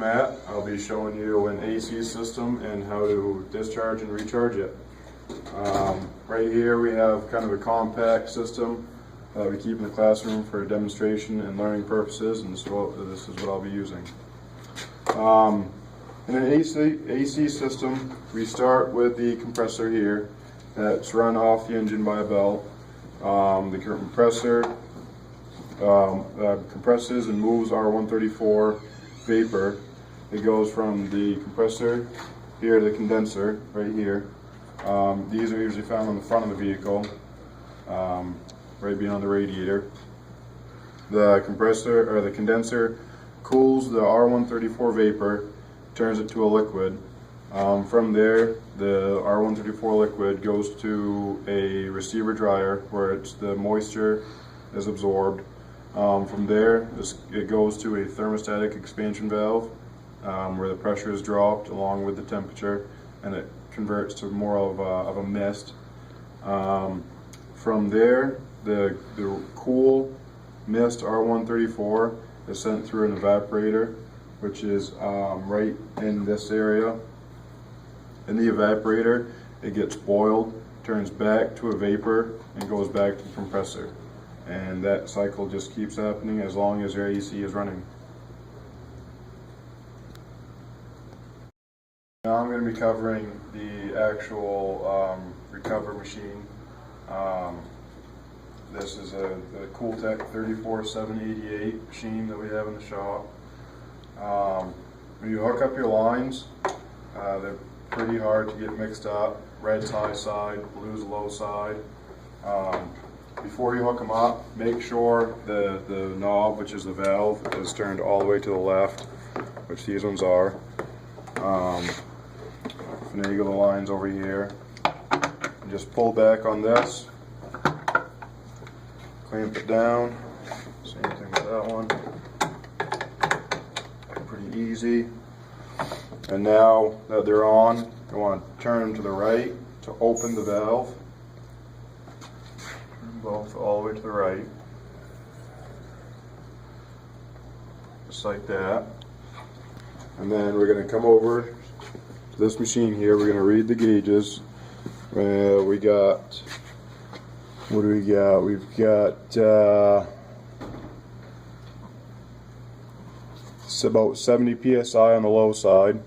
Matt. I'll be showing you an AC system and how to discharge and recharge it. Right here we have kind of a compact system that we keep in the classroom for demonstration and learning purposes, and this is what I'll be using. In an AC system, we start with the compressor here that's run off the engine by a belt. The compressor compresses and moves our 134 vapor. It goes from the compressor here to the condenser right here. These are usually found on the front of the vehicle, right beyond the radiator. The compressor or the condenser cools the R134 vapor, turns it to a liquid. From there, the R134 liquid goes to a receiver dryer where the moisture is absorbed. From there, it goes to a thermostatic expansion valve where the pressure is dropped along with the temperature, and it converts to more of a mist. From there, the cool mist R134 is sent through an evaporator, which is right in this area. In the evaporator, it gets boiled, turns back to a vapor, and goes back to the compressor. And that cycle just keeps happening as long as your AC is running. Now I'm going to be covering the actual recover machine. This is a Cooltech 34788 machine that we have in the shop. When you hook up your lines, they're pretty hard to get mixed up. Red's high side, blue's low side. Before you hook them up, make sure the knob, which is the valve, is turned all the way to the left, which these ones are. Finagle the lines over here. And just pull back on this. Clamp it down. Same thing with that one. Pretty easy. And now that they're on, you want to turn them to the right to open the valve. Both all the way to the right, just like that. And then we're going to come over to this machine here. We're going to read the gauges. We got, what do we got? We've got it's about 70 psi on the low side.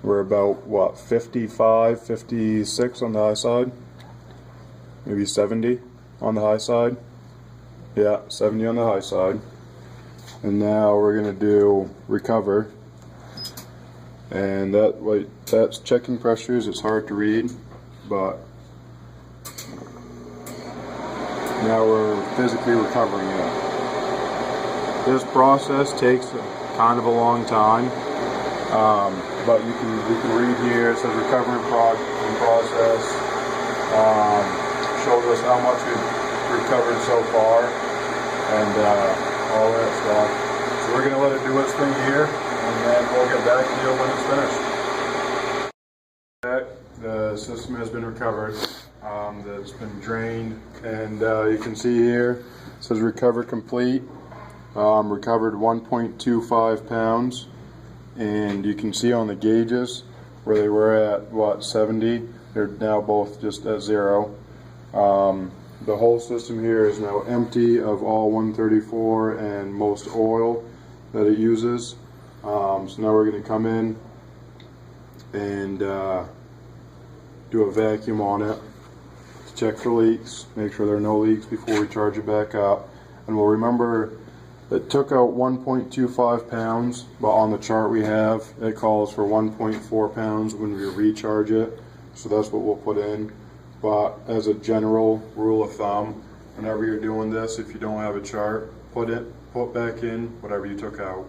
We're about what, 55, 56 on the high side. Maybe 70 on the high side. Yeah, 70 on the high side. And now we're going to do recover. And that's checking pressures. It's hard to read, but now we're physically recovering it. This process takes kind of a long time, but you can read here. It says recover in process. Shows us how much we've recovered so far and all that stuff. So we're going to let it do its thing here, and then we'll get back to you when it's finished. The system has been recovered. It's been drained, and you can see here it says recover complete. Recovered 1.25 pounds, and you can see on the gauges where they were at what, 70, they're now both just at 0. The whole system here is now empty of all 134 and most oil that it uses. So now we're going to come in and do a vacuum on it to check for leaks, make sure there are no leaks before we charge it back up. And we'll remember it took out 1.25 pounds, but on the chart we have it calls for 1.4 pounds when we recharge it. So that's what we'll put in. But as a general rule of thumb, whenever you're doing this, if you don't have a chart, put back in whatever you took out.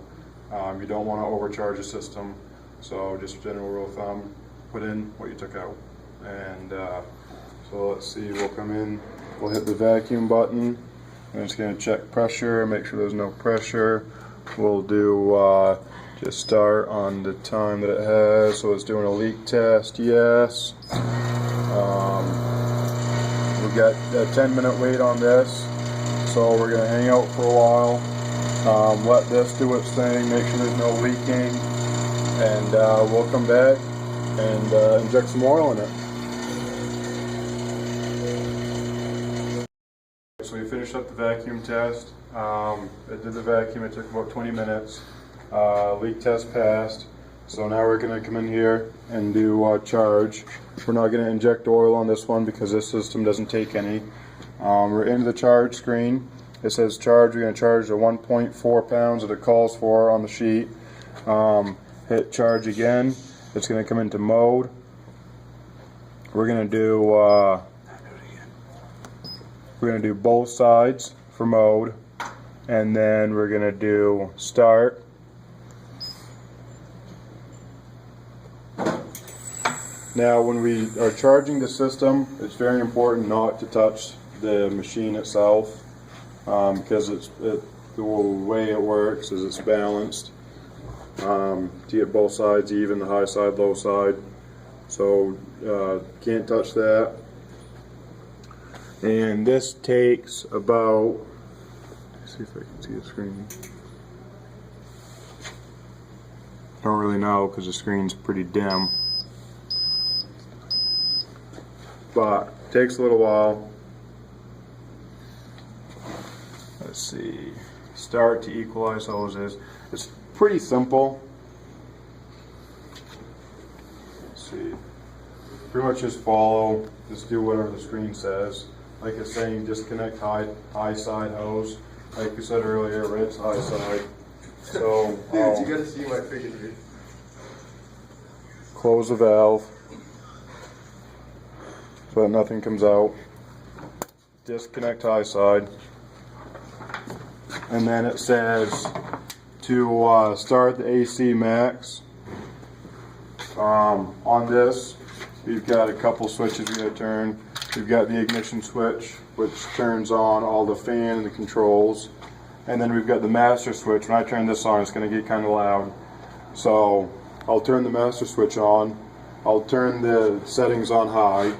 You don't want to overcharge a system, so just general rule of thumb, put in what you took out. And so let's see, we'll come in, we'll hit the vacuum button. I'm just going to check pressure, make sure there's no pressure. We'll do just start on the time that it has, so it's doing a leak test, yes. We've got a 10-minute wait on this, so we're going to hang out for a while, Let this do its thing, make sure there's no leaking, and we'll come back and inject some oil in it. So we finished up the vacuum test. It did the vacuum, it took about 20 minutes. Leak test passed. So now we're going to come in here and do charge. We're not going to inject oil on this one because this system doesn't take any. We're into the charge screen. It says charge. We're going to charge the 1.4 pounds that it calls for on the sheet. Hit charge again. It's going to come into mode. We're going to do both sides for mode, and then we're going to do start. Now when we are charging the system, it's very important not to touch the machine itself, because the way it works is it's balanced to get both sides even, the high side, low side. So can't touch that. And this takes about, let's see if I can see the screen. I don't really know because the screen's pretty dim. But it takes a little while. Let's see. Start to equalize hoses. It's pretty simple. Let's see. Pretty much just follow, just do whatever the screen says. Like it's saying disconnect high side hose. Like we said earlier, red's high side. So you gotta see my figure. Close the valve so that nothing comes out. Disconnect high side. And then it says to start the AC max. On this, we've got a couple switches we gotta turn. We've got the ignition switch, which turns on all the fan and the controls. And then we've got the master switch. When I turn this on, it's going to get kind of loud. So I'll turn the master switch on. I'll turn the settings on high,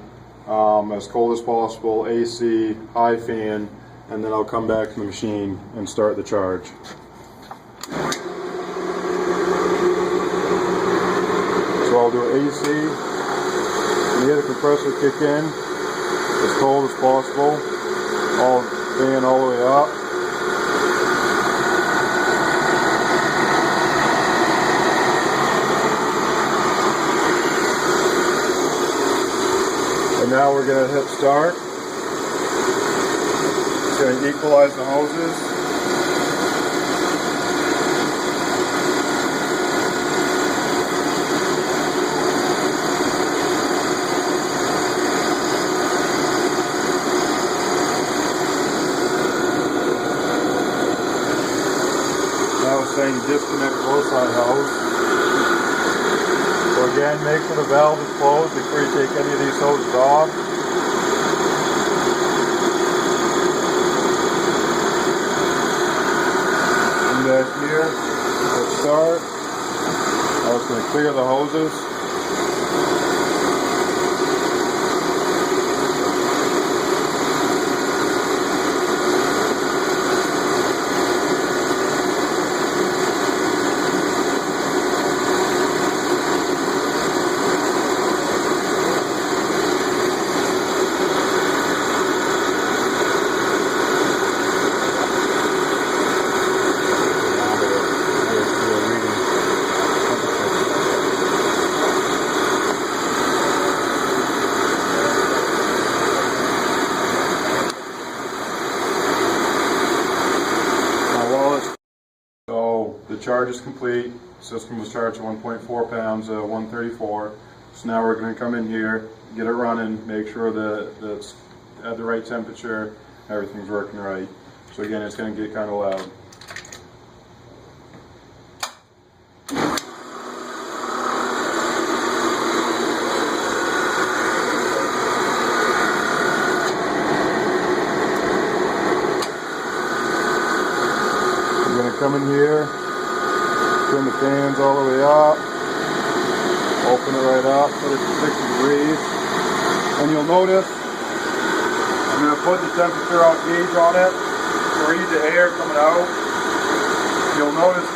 as cold as possible, AC, high fan, and then I'll come back to the machine and start the charge. So I'll do AC. When you hear the compressor kick in, as cold as possible, all fan all the way up. And now we're going to hit start. It's going to equalize the hoses. Saying disconnect both side hose. So again, make sure the valve is closed before you take any of these hoses off. And then here, let's start. I was going to clear the hoses. The charge is complete. The system was charged at 1.4 pounds, 134. So now we're going to come in here, get it running, make sure that it's at the right temperature, everything's working right. So again, it's going to get kind of loud. I'm going to come in here, turn the fans all the way up, open it right up, put it to 60 degrees, and you'll notice I'm going to put the temperature gauge on it to read the air coming out. You'll notice